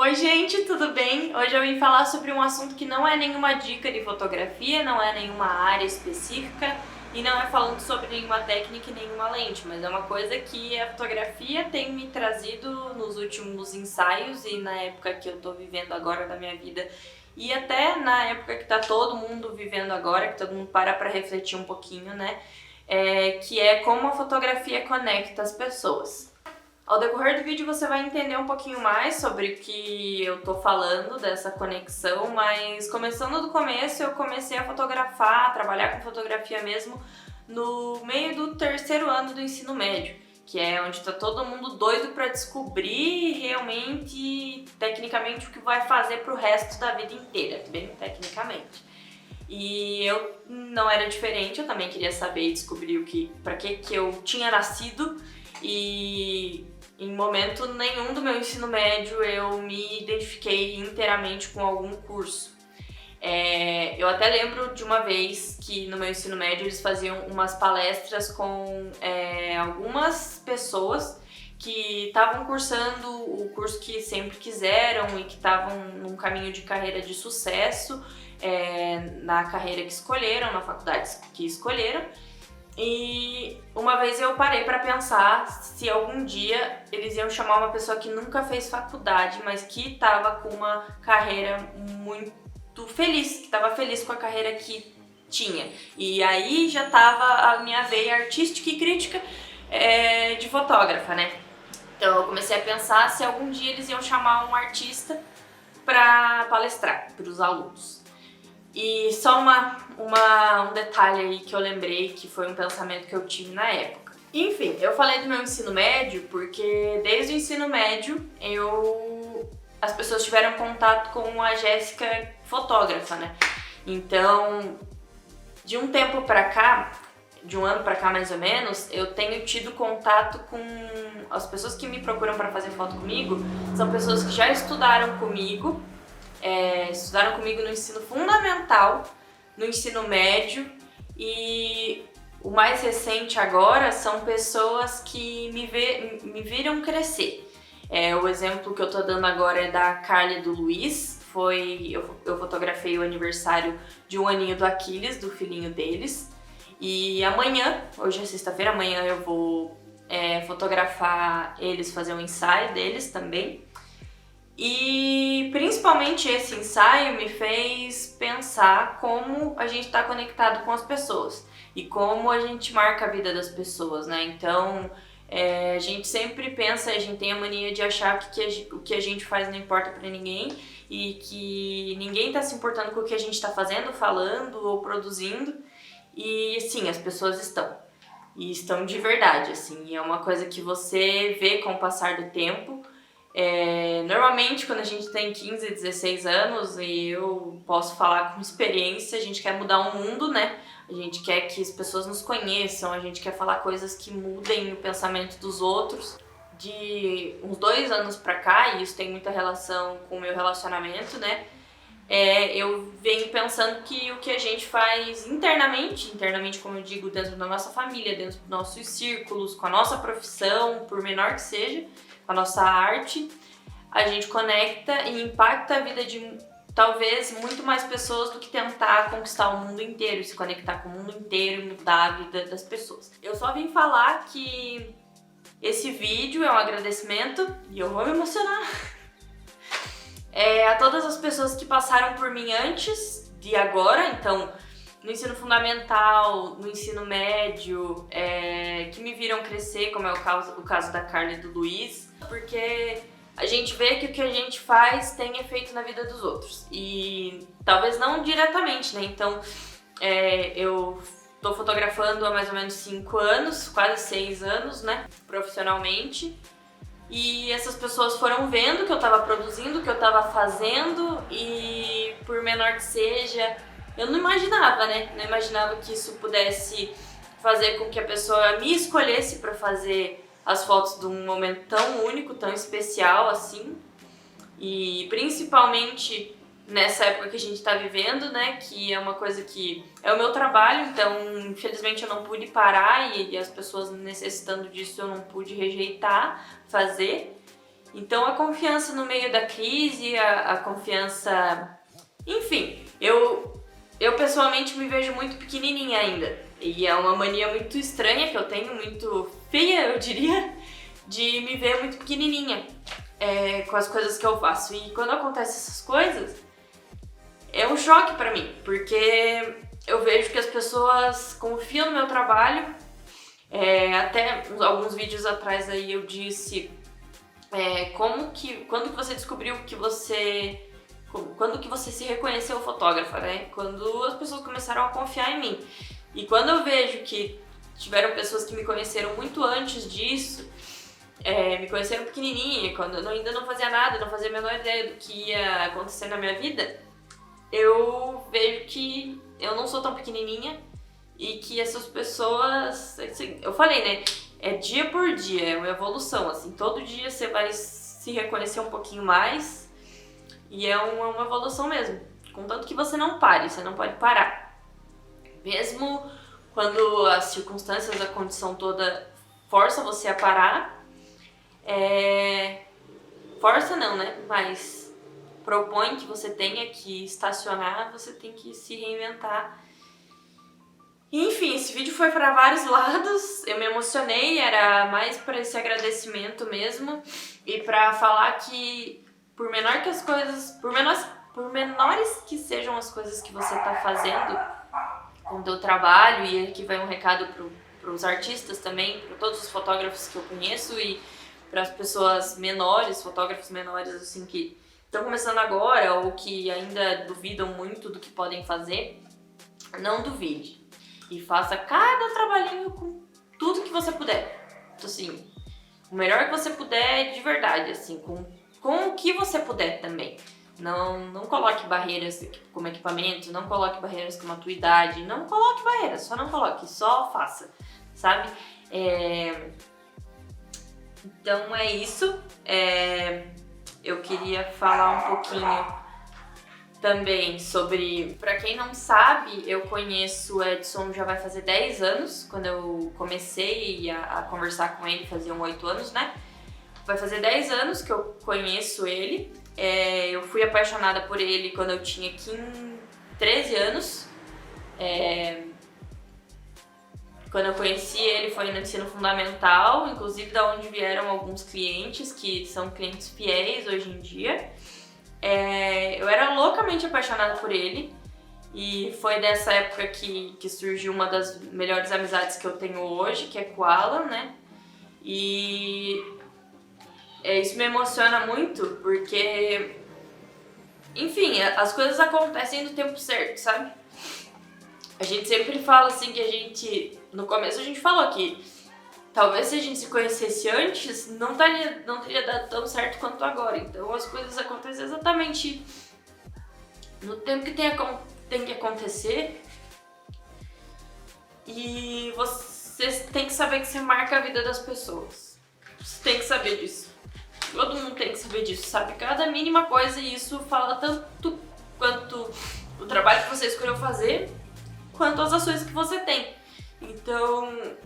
Oi gente, tudo bem? Hoje eu vim falar sobre um assunto que não é nenhuma dica de fotografia, não é nenhuma área específica e não é falando sobre nenhuma técnica e nenhuma lente, mas é uma coisa que a fotografia tem me trazido nos últimos ensaios e na época que eu tô vivendo agora da minha vida e até na época que tá todo mundo vivendo agora, que todo mundo para pra refletir um pouquinho, né? Que é como a fotografia conecta as pessoas. Ao decorrer do vídeo você vai entender um pouquinho mais sobre o que eu tô falando dessa conexão, mas começando do começo, eu comecei a fotografar, a trabalhar com fotografia mesmo no meio do terceiro ano do ensino médio, que é onde tá todo mundo doido pra descobrir realmente, tecnicamente, o que vai fazer pro resto da vida inteira, bem tecnicamente. E eu não era diferente, eu também queria saber e descobrir pra que eu tinha nascido. E em momento nenhum do meu ensino médio eu me identifiquei inteiramente com algum curso. Eu até lembro de uma vez que no meu ensino médio eles faziam umas palestras com algumas pessoas que estavam cursando o curso que sempre quiseram e que estavam num caminho de carreira de sucesso na carreira que escolheram, na faculdade que escolheram. E uma vez eu parei pra pensar se algum dia eles iam chamar uma pessoa que nunca fez faculdade, mas que tava com uma carreira muito feliz, que tava feliz com a carreira que tinha. E aí já tava a minha veia artística e crítica de fotógrafa, né? Então eu comecei a pensar se algum dia eles iam chamar um artista pra palestrar pros alunos. E só um detalhe aí que eu lembrei, que foi um pensamento que eu tive na época. Enfim, eu falei do meu ensino médio porque desde o ensino médio as pessoas tiveram contato com a Jéssica fotógrafa, né? Então, de um tempo pra cá, de um ano pra cá mais ou menos, eu tenho tido contato com as pessoas que me procuram pra fazer foto comigo, são pessoas que já estudaram comigo no ensino fundamental, no ensino médio e o mais recente agora são pessoas que me viram crescer. O exemplo que eu tô dando agora é da Carla e do Luiz. Eu fotografei o aniversário de um aninho do Aquiles, do filhinho deles. E amanhã, hoje é sexta-feira, amanhã eu vou fotografar eles, fazer um ensaio deles também. E principalmente esse ensaio me fez pensar como a gente está conectado com as pessoas e como a gente marca a vida das pessoas, né? Então a gente sempre pensa, a gente tem a mania de achar que o que a gente faz não importa para ninguém e que ninguém está se importando com o que a gente está fazendo, falando ou produzindo. E sim, as pessoas estão. E estão de verdade, assim. E é uma coisa que você vê com o passar do tempo. Normalmente quando a gente tem 15, 16 anos, e eu posso falar com experiência, a gente quer mudar o mundo, né? A gente quer que as pessoas nos conheçam, a gente quer falar coisas que mudem o pensamento dos outros. De uns 2 anos pra cá, e isso tem muita relação com o meu relacionamento, né? Eu venho pensando que o que a gente faz internamente como eu digo, dentro da nossa família, dentro dos nossos círculos, com a nossa profissão, por menor que seja, com a nossa arte, a gente conecta e impacta a vida de talvez muito mais pessoas do que tentar conquistar o mundo inteiro, se conectar com o mundo inteiro e mudar a vida das pessoas. Eu só vim falar que esse vídeo é um agradecimento, e eu vou me emocionar, a todas as pessoas que passaram por mim antes de agora, então no ensino fundamental, no ensino médio, que me viram crescer, como é o caso da Carla e do Luiz, porque a gente vê que o que a gente faz tem efeito na vida dos outros, e talvez não diretamente, né? Então eu tô fotografando há mais ou menos 5 anos, quase 6 anos, né, profissionalmente. E essas pessoas foram vendo o que eu tava produzindo, o que eu tava fazendo, e por menor que seja, eu não imaginava, né? Não imaginava que isso pudesse fazer com que a pessoa me escolhesse pra fazer as fotos de um momento tão único, tão especial assim. E principalmente nessa época que a gente tá vivendo, né? Que é uma coisa que é o meu trabalho, então infelizmente eu não pude parar e as pessoas necessitando disso eu não pude rejeitar fazer. Então a confiança no meio da crise, a confiança... Enfim, eu pessoalmente me vejo muito pequenininha ainda. E é uma mania muito estranha que eu tenho, muito feia, eu diria, de me ver muito pequenininha com as coisas que eu faço. E quando acontecem essas coisas, é um choque pra mim, porque eu vejo que as pessoas confiam no meu trabalho. Até alguns vídeos atrás aí eu disse quando que você descobriu que você... Quando que você se reconheceu fotógrafa, né? Quando as pessoas começaram a confiar em mim. E quando eu vejo que tiveram pessoas que me conheceram muito antes disso, me conheceram pequenininha, quando eu ainda não fazia nada, não fazia a menor ideia do que ia acontecer na minha vida, eu vejo que eu não sou tão pequenininha e que essas pessoas... Assim, eu falei, né? É dia por dia, é uma evolução, assim. Todo dia você vai se reconhecer um pouquinho mais e é uma evolução mesmo. Contanto que você não pare, você não pode parar. Mesmo quando as circunstâncias, a condição toda força você a parar, força não, né? Mas propõe que você tenha que estacionar, você tem que se reinventar. Enfim, esse vídeo foi para vários lados, eu me emocionei, era mais para esse agradecimento mesmo e para falar que por menores que sejam as coisas que você tá fazendo com o teu trabalho, e aqui vai um recado para os artistas também, para todos os fotógrafos que eu conheço e para as pessoas menores, fotógrafos menores assim que estão começando agora ou que ainda duvidam muito do que podem fazer. Não duvide e faça cada trabalhinho com tudo que você puder. Então, assim, o melhor que você puder de verdade, assim, com o que você puder também. Não coloque barreiras como equipamento, não coloque barreiras como a tua idade, não coloque barreiras, só não coloque, só faça, sabe? Então é isso. Eu queria falar um pouquinho também sobre... Pra quem não sabe, eu conheço o Edson já vai fazer 10 anos, quando eu comecei a conversar com ele, faziam 8 anos, né? Vai fazer 10 anos que eu conheço ele. Eu fui apaixonada por ele quando eu tinha 13 anos. Quando eu conheci ele foi no ensino fundamental, inclusive da onde vieram alguns clientes que são clientes fiéis hoje em dia. Eu era loucamente apaixonada por ele e foi dessa época que surgiu uma das melhores amizades que eu tenho hoje, que é com o Alan, né? E isso me emociona muito porque, enfim, as coisas acontecem no tempo certo, sabe? A gente sempre fala assim que no começo a gente falou que talvez se a gente se conhecesse antes, não teria dado tão certo quanto agora. Então as coisas acontecem exatamente no tempo que tem que acontecer. E você tem que saber que você marca a vida das pessoas. Você tem que saber disso. Todo mundo tem que saber disso, sabe? Cada mínima coisa, e isso fala tanto quanto o trabalho que você escolheu fazer, quanto as ações que você tem. Então...